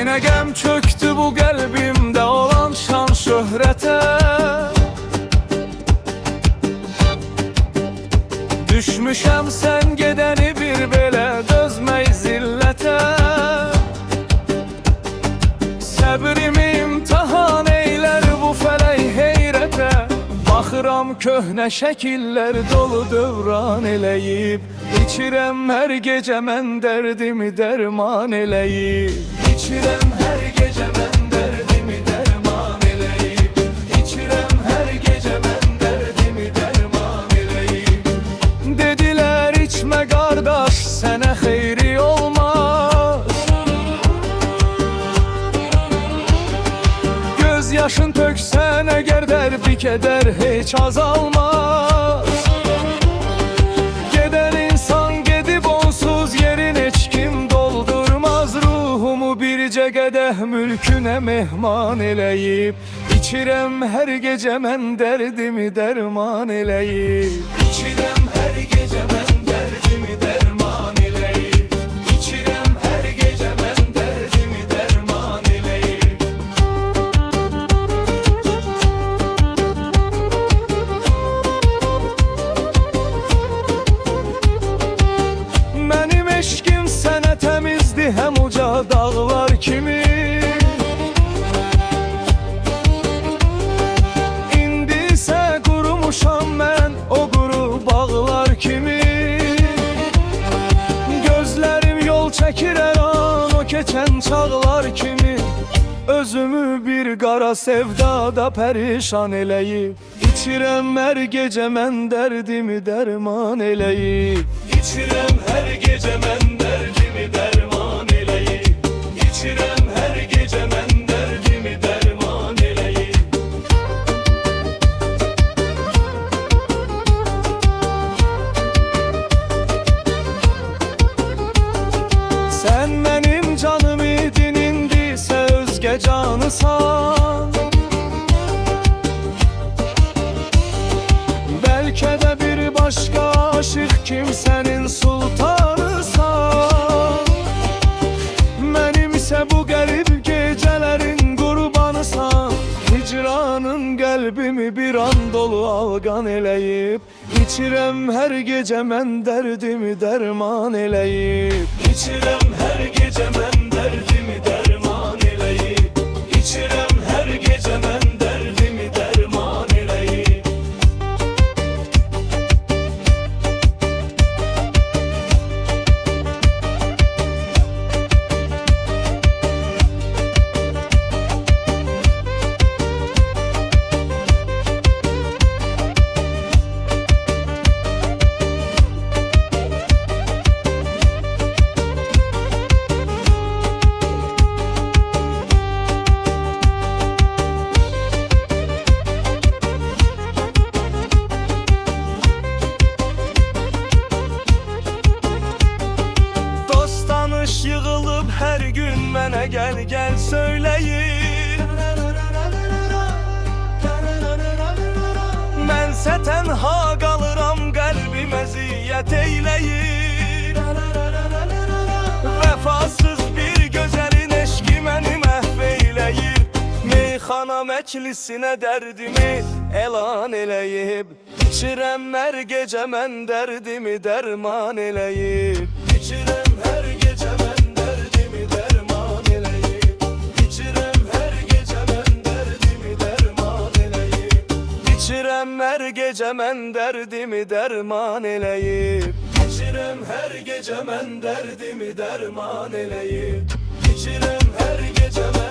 Yine gəm çöktü bu qəlbimdə olan şan şöhrətə. Düşmüşəm sən gedəni bir belə dözmək zillətə. Səbrimi imtihan eylər bu fələk heyrətə. Baxıram köhnə şəkillər dolu dövran eləyib. İçirəm hər gecə mən dərdimi dərman eləyib. İçirəm hər gecə mən dərdimi dərman eləyib. İçirəm hər gecə mən dərdimi dərman eləyib. Dedilər içmə qardaş, sənə xeyri olmaz. Göz yaşın töksən əgər dərbi kədər heç azalmaz. Gedən insan gedib onsuz yerin heç kim doldurmaz. Ruhumu bircə qədəh mülkünə mehman eləyib. İçirəm hər gecə mən dərdimi dərman eləyib. İçirəm hər gecə mən dərdimi dərman eləyib. İçirəm hər gecə mən dərdimi dərman eləyib. Mənim eşqim sənə təmizdi həm uca dağlar kimi. İndi isə qurumuşam mən o quru bağlar kimi. Gözlərim yol çəkir hər an o keçən çağlar kimi. Özümü bir qara sevdada pərişan eləyib. İçirəm hər gecə mən dərdimi dərman eləyib. İçirəm hər gecə mən dərdimi dərman eləyib. İçirəm hər gecə mən dərdimi dərman eləyib. Sən mənim canım idin, indi isə özgə canısan. Bəlkə də bir başqa aşıq kimsənin sultanısan. Mənim isə bu qərib gecələrin qurbanısan. Hicranın qəlbimi bir an dolu alqan eləyib. İçirəm hər gecə mən dərdimi dərman eləyib. İçirəm hər gecə mən dərdimi dərman eləyib. İçirəm hər gecə mən dərdimi dərman eləyib. Yığılıb hər gün mənə gəl gəl söyləyir. Mənsə tənha qalıram, qəlbim əziyyət eyləyir. Vəfasız bir gözəlin eşqi məni məhv eyləyir. Meyxana məclisinə dərdimi elan eləyib. İçirəm hər gecə mən dərdimi dərman eləyib. İçirəm hər gecə mən dərdimi dərman eləyib. İçirəm hər gecə mən dərdimi dərman eləyib. İçirəm hər gecə mən dərdimi dərman eləyib. İçirəm hər gecə mən dərdimi dərman eləyib. İçirəm hər gecə mən